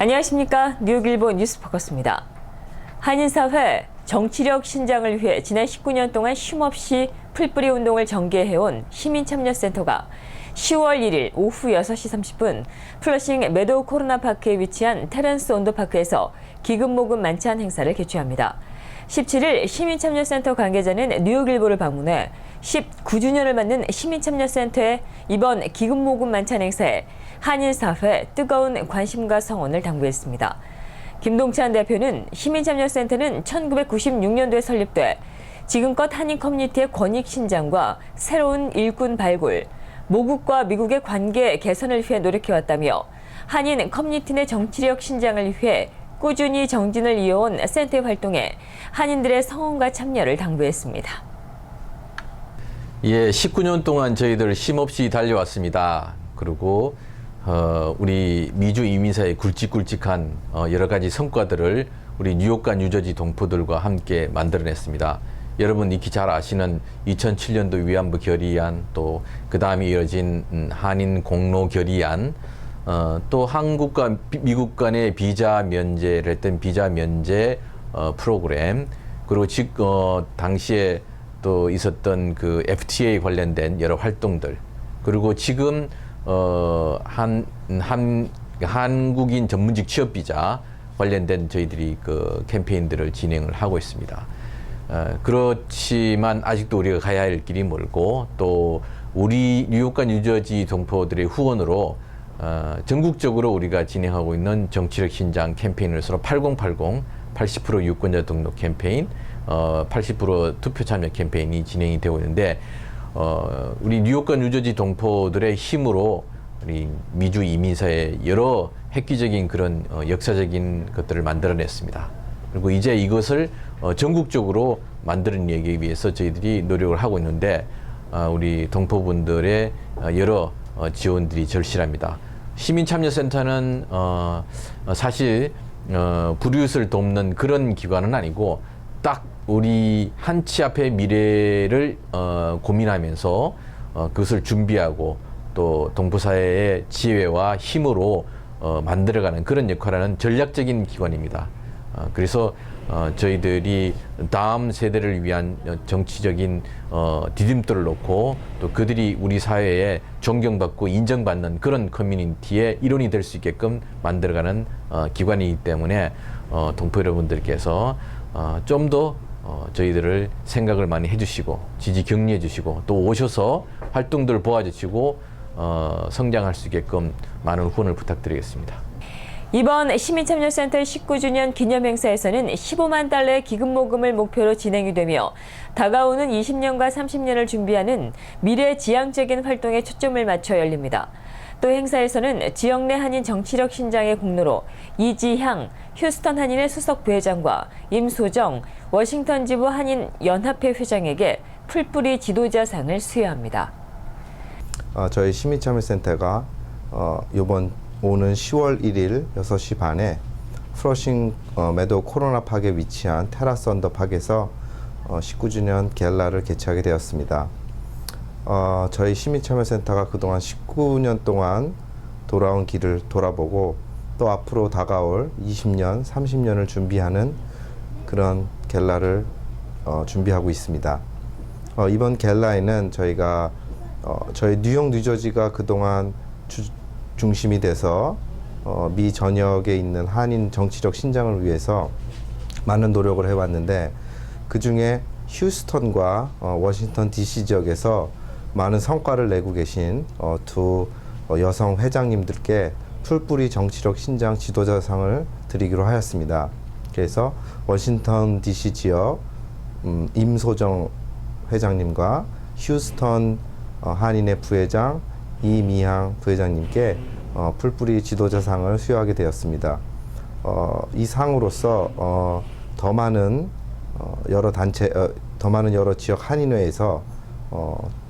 안녕하십니까. 뉴욕일보 뉴스포커스입니다. 한인사회 정치력 신장을 위해 지난 19년 동안 쉼없이 풀뿌리 운동을 전개해온 시민참여센터가 10월 1일 오후 6시 30분 플러싱 메도우 코로나파크에 위치한 테런스 온도파크에서 기금모금 만찬 행사를 개최합니다. 17일 시민참여센터 관계자는 뉴욕일보를 방문해 19주년을 맞는 시민참여센터의 이번 기금모금 만찬 행사에 한인사회 뜨거운 관심과 성원을 당부했습니다. 김동찬 대표는 시민참여센터는 1996년도에 설립돼 지금껏 한인 커뮤니티의 권익 신장과 새로운 일꾼 발굴, 모국과 미국의 관계 개선을 위해 노력해왔다며 한인 커뮤니티 내 정치력 신장을 위해 꾸준히 정진을 이어온 센터의 활동에 한인들의 성원과 참여를 당부했습니다. 예, 19년 동안 저희들 쉼없이 달려왔습니다. 그리고 우리 미주 이민사의 굵직굵직한 여러 가지 성과들을 우리 뉴욕과 뉴저지 동포들과 함께 만들어냈습니다. 여러분 익히 잘 아시는 2007년도 위안부 결의안, 또 그 다음에 이어진 한인 공로 결의안, 또 한국과 미국 간의 비자 면제를 했던 비자 면제 프로그램, 그리고 당시에 또 있었던 그 FTA 관련된 여러 활동들, 그리고 지금 한국인 전문직 취업 비자 관련된 저희들이 그 캠페인들을 진행을 하고 있습니다. 그렇지만 아직도 우리가 가야 할 길이 멀고, 또 우리 뉴욕과 뉴저지 동포들의 후원으로 전국적으로 우리가 진행하고 있는 정치력 신장 캠페인을 서로 8080, 80% 유권자 등록 캠페인, 80% 투표 참여 캠페인이 진행이 되고 있는데, 우리 뉴욕과 뉴저지 동포들의 힘으로 우리 미주 이민사의 여러 획기적인 그런 역사적인 것들을 만들어냈습니다. 그리고 이제 이것을 전국적으로 만들어내기 위해서 저희들이 노력을 하고 있는데, 우리 동포분들의 여러 지원들이 절실합니다. 시민참여센터는 사실 불이웃을 돕는 그런 기관은 아니고, 딱 우리 한치 앞의 미래를 고민하면서 그것을 준비하고 또 동포사회의 지혜와 힘으로 만들어가는 그런 역할을 하는 전략적인 기관입니다. 그래서 저희들이 다음 세대를 위한 정치적인 디딤돌을 놓고, 또 그들이 우리 사회에 존경받고 인정받는 그런 커뮤니티의 일원이 될 수 있게끔 만들어가는 기관이기 때문에 동포 여러분들께서 좀 더 저희들을 생각을 많이 해주시고 지지 격려해 주시고, 또 오셔서 활동들을 도와주시고 성장할 수 있게끔 많은 후원을 부탁드리겠습니다. 이번 시민참여센터 19주년 기념행사에서는 15만 달러의 기금모금을 목표로 진행이 되며, 다가오는 20년과 30년을 준비하는 미래지향적인 활동에 초점을 맞춰 열립니다. 또 행사에서는 지역 내 한인 정치력 신장의 공로로 이지향 휴스턴 한인의 수석 부회장과 임소정 워싱턴 지부 한인 연합회 회장에게 풀뿌리 지도자상을 수여합니다. 저희 시민참여센터가 이번 오는 10월 1일 6시 반에 플러싱 메도우 코로나파크에 위치한 테라스 언더파크에서 19주년 갤라를 개최하게 되었습니다. 저희 시민참여센터가 그동안 19년 동안 돌아온 길을 돌아보고, 또 앞으로 다가올 20년, 30년을 준비하는 그런 갤라를 준비하고 있습니다. 이번 갤라에는 저희가 저희 뉴욕, 뉴저지가 그동안 중심이 돼서 미 전역에 있는 한인 정치적 신장을 위해서 많은 노력을 해왔는데, 그 중에 휴스턴과 워싱턴 DC 지역에서 많은 성과를 내고 계신 두 여성 회장님들께 풀뿌리 정치력 신장 지도자상을 드리기로 하였습니다. 그래서 워싱턴 DC 지역 임소정 회장님과 휴스턴 한인의 부회장 이미향 부회장님께 풀뿌리 지도자상을 수여하게 되었습니다. 이 상으로서 더 많은 여러 단체, 더 많은 여러 지역 한인회에서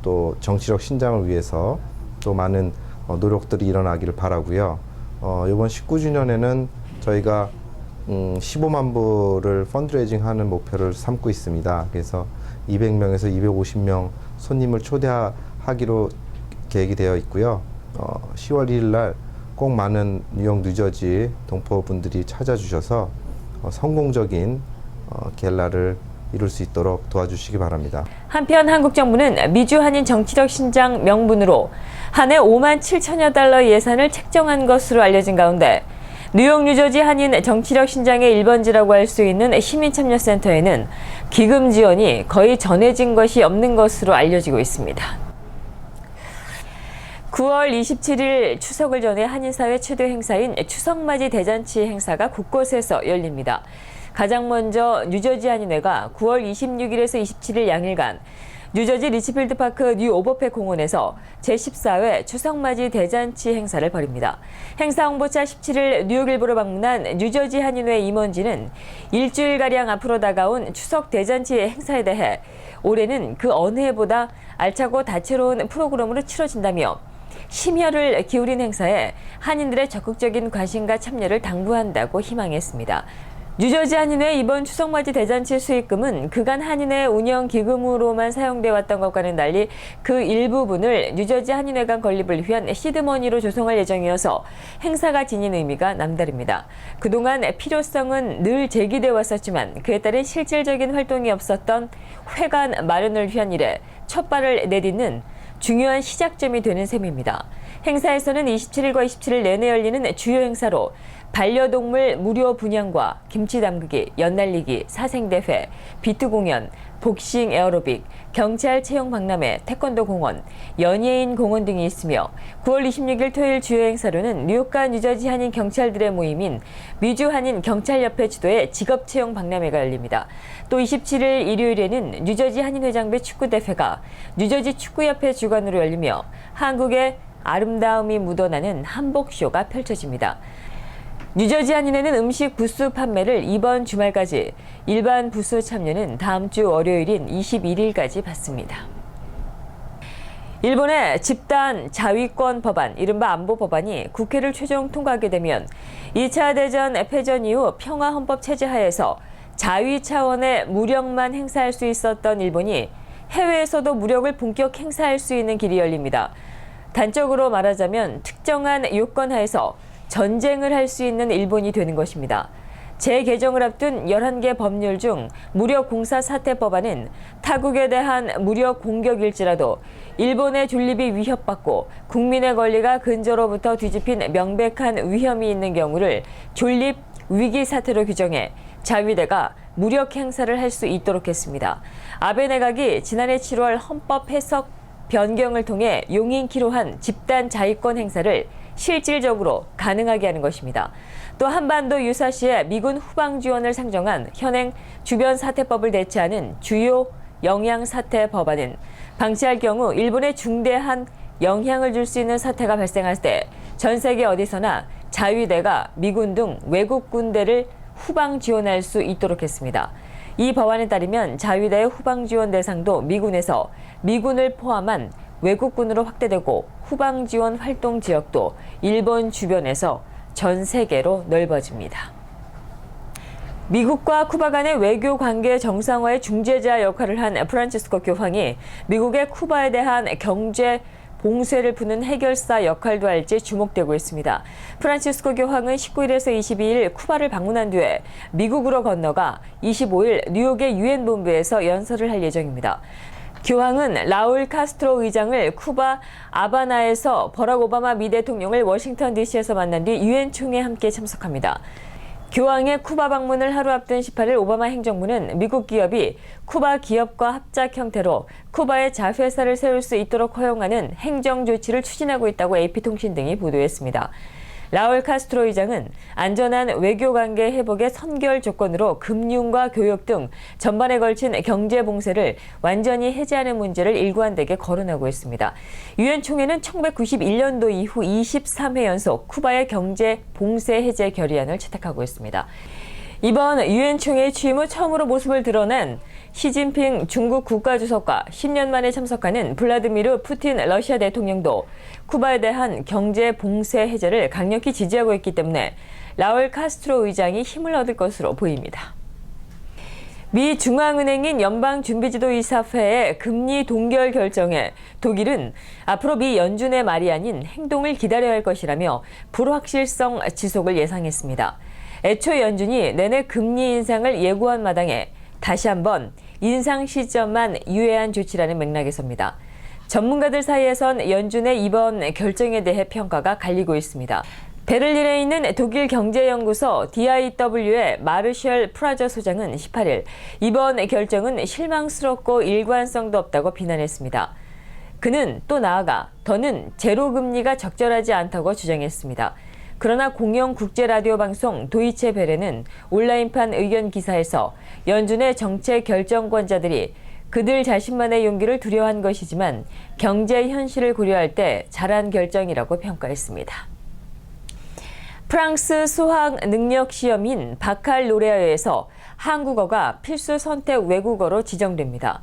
또 정치력 신장을 위해서 또 많은 노력들이 일어나기를 바라고요. 이번 19주년에는 저희가 15만 불을 펀드레이징하는 목표를 삼고 있습니다. 그래서 200명에서 250명 손님을 초대하기로 계획이 되어 있고요. 10월 1일 날 꼭 많은 뉴욕, 뉴저지 동포분들이 찾아주셔서 성공적인 갤라를 이룰 수 있도록 도와주시기 바랍니다. 한편 한국 정부는 미주 한인 정치력 신장 명분으로 한 해 5만 7천여 달러 예산을 책정한 것으로 알려진 가운데 뉴욕, 뉴저지 한인 정치력 신장의 1번지라고 할 수 있는 시민참여센터에는 기금 지원이 거의 전해진 것이 없는 것으로 알려지고 있습니다. 9월 27일 추석을 전해 한인사회 최대 행사인 추석맞이 대잔치 행사가 곳곳에서 열립니다. 가장 먼저 뉴저지 한인회가 9월 26일에서 27일 양일간 뉴저지 리치필드 파크 뉴 오버팩 공원에서 제14회 추석맞이 대잔치 행사를 벌입니다. 행사 홍보차 17일 뉴욕일보로 방문한 뉴저지 한인회 임원진은 일주일가량 앞으로 다가온 추석 대잔치 행사에 대해 올해는 그 어느 해보다 알차고 다채로운 프로그램으로 치러진다며 심혈을 기울인 행사에 한인들의 적극적인 관심과 참여를 당부한다고 희망했습니다. 뉴저지 한인회 이번 추석맞이 대잔치 수익금은 그간 한인회 운영 기금으로만 사용돼 왔던 것과는 달리 그 일부분을 뉴저지 한인회관 건립을 위한 시드머니로 조성할 예정이어서 행사가 지닌 의미가 남다릅니다. 그동안 필요성은 늘 제기돼 왔었지만 그에 따른 실질적인 활동이 없었던 회관 마련을 위한 일에 첫 발을 내딛는 중요한 시작점이 되는 셈입니다. 행사에서는 27일과 27일 내내 열리는 주요 행사로 반려동물 무료 분양과 김치 담그기, 연날리기, 사생대회, 비트 공연, 복싱 에어로빅, 경찰 채용 박람회, 태권도 공원, 연예인 공원 등이 있으며 9월 26일 토요일 주요 행사로는 뉴욕과 뉴저지 한인 경찰들의 모임인 미주 한인 경찰협회 주도의 직업 채용 박람회가 열립니다. 또 27일 일요일에는 뉴저지 한인회장배 축구대회가 뉴저지 축구협회 주관으로 열리며 한국의 아름다움이 묻어나는 한복쇼가 펼쳐집니다. 뉴저지 한인회는 음식 부스 판매를 이번 주말까지, 일반 부스 참여는 다음 주 월요일인 21일까지 받습니다. 일본의 집단 자위권 법안, 이른바 안보 법안이 국회를 최종 통과하게 되면 2차 대전 패전 이후 평화 헌법 체제 하에서 자위 차원의 무력만 행사할 수 있었던 일본이 해외에서도 무력을 본격 행사할 수 있는 길이 열립니다. 단적으로 말하자면 특정한 요건 하에서 전쟁을 할 수 있는 일본이 되는 것입니다. 재개정을 앞둔 11개 법률 중 무력 공사 사태 법안은 타국에 대한 무력 공격일지라도 일본의 존립이 위협받고 국민의 권리가 근저로부터 뒤집힌 명백한 위험이 있는 경우를 존립 위기 사태로 규정해 자위대가 무력 행사를 할 수 있도록 했습니다. 아베 내각이 지난해 7월 헌법 해석 변경을 통해 용인키로 한 집단 자위권 행사를 실질적으로 가능하게 하는 것입니다. 또 한반도 유사시에 미군 후방 지원을 상정한 현행 주변 사태법을 대체하는 주요 영향 사태 법안은 방치할 경우 일본에 중대한 영향을 줄 수 있는 사태가 발생할 때 전 세계 어디서나 자위대가 미군 등 외국 군대를 후방 지원할 수 있도록 했습니다. 이 법안에 따르면 자위대의 후방 지원 대상도 미군에서 미군을 포함한 외국군으로 확대되고 후방 지원 활동 지역도 일본 주변에서 전 세계로 넓어집니다. 미국과 쿠바 간의 외교 관계 정상화의 중재자 역할을 한 프란치스코 교황이 미국의 쿠바에 대한 경제 봉쇄를 푸는 해결사 역할도 할지 주목되고 있습니다. 프란치스코 교황은 19일에서 22일 쿠바를 방문한 뒤에 미국으로 건너가 25일 뉴욕의 유엔 본부에서 연설을 할 예정입니다. 교황은 라울 카스트로 의장을 쿠바 아바나에서 버락 오바마 미 대통령을 워싱턴 DC에서 만난 뒤 유엔 총회에 함께 참석합니다. 교황의 쿠바 방문을 하루 앞둔 18일 오바마 행정부는 미국 기업이 쿠바 기업과 합작 형태로 쿠바에 자회사를 세울 수 있도록 허용하는 행정 조치를 추진하고 있다고 AP통신 등이 보도했습니다. 라울 카스트로 의장은 안전한 외교관계 회복의 선결 조건으로 금융과 교육 등 전반에 걸친 경제 봉쇄를 완전히 해제하는 문제를 일관되게 거론하고 있습니다. 유엔 총회는 1991년도 이후 23회 연속 쿠바의 경제 봉쇄 해제 결의안을 채택하고 있습니다. 이번 유엔 총회에 취임 후 처음으로 모습을 드러낸 시진핑 중국 국가주석과 10년 만에 참석하는 블라디미르 푸틴 러시아 대통령도 쿠바에 대한 경제 봉쇄 해제를 강력히 지지하고 있기 때문에 라울 카스트로 의장이 힘을 얻을 것으로 보입니다. 미 중앙은행인 연방준비제도이사회의 금리 동결 결정에 독일은 앞으로 미 연준의 말이 아닌 행동을 기다려야 할 것이라며 불확실성 지속을 예상했습니다. 애초 연준이 내내 금리 인상을 예고한 마당에 다시 한번 인상 시점만 유예한 조치라는 맥락에서입니다. 전문가들 사이에선 연준의 이번 결정에 대해 평가가 갈리고 있습니다. 베를린에 있는 독일 경제연구소 DIW의 마르셜 프라저 소장은 18일 이번 결정은 실망스럽고 일관성도 없다고 비난했습니다. 그는 또 나아가 더는 제로금리가 적절하지 않다고 주장했습니다. 그러나 공영 국제라디오 방송 도이체 벨레는 온라인판 의견 기사에서 연준의 정책 결정권자들이 그들 자신만의 용기를 두려워한 것이지만 경제 현실을 고려할 때 잘한 결정이라고 평가했습니다. 프랑스 수학 능력 시험인 바칼로레아에서 한국어가 필수 선택 외국어로 지정됩니다.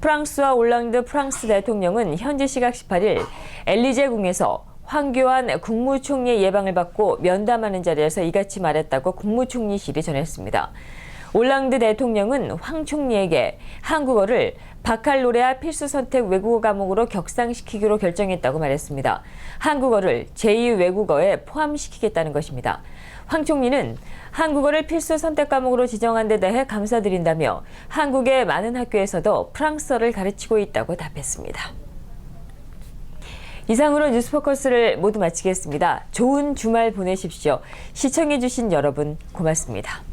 프랑스와 올랑드 프랑스 대통령은 현지 시각 18일 엘리제궁에서 황교안 국무총리의 예방을 받고 면담하는 자리에서 이같이 말했다고 국무총리실이 전했습니다. 올랑드 대통령은 황 총리에게 한국어를 바칼로레아 필수 선택 외국어 과목으로 격상시키기로 결정했다고 말했습니다. 한국어를 제2 외국어에 포함시키겠다는 것입니다. 황 총리는 한국어를 필수 선택 과목으로 지정한 데 대해 감사드린다며 한국의 많은 학교에서도 프랑스어를 가르치고 있다고 답했습니다. 이상으로 뉴스포커스를 모두 마치겠습니다. 좋은 주말 보내십시오. 시청해주신 여러분 고맙습니다.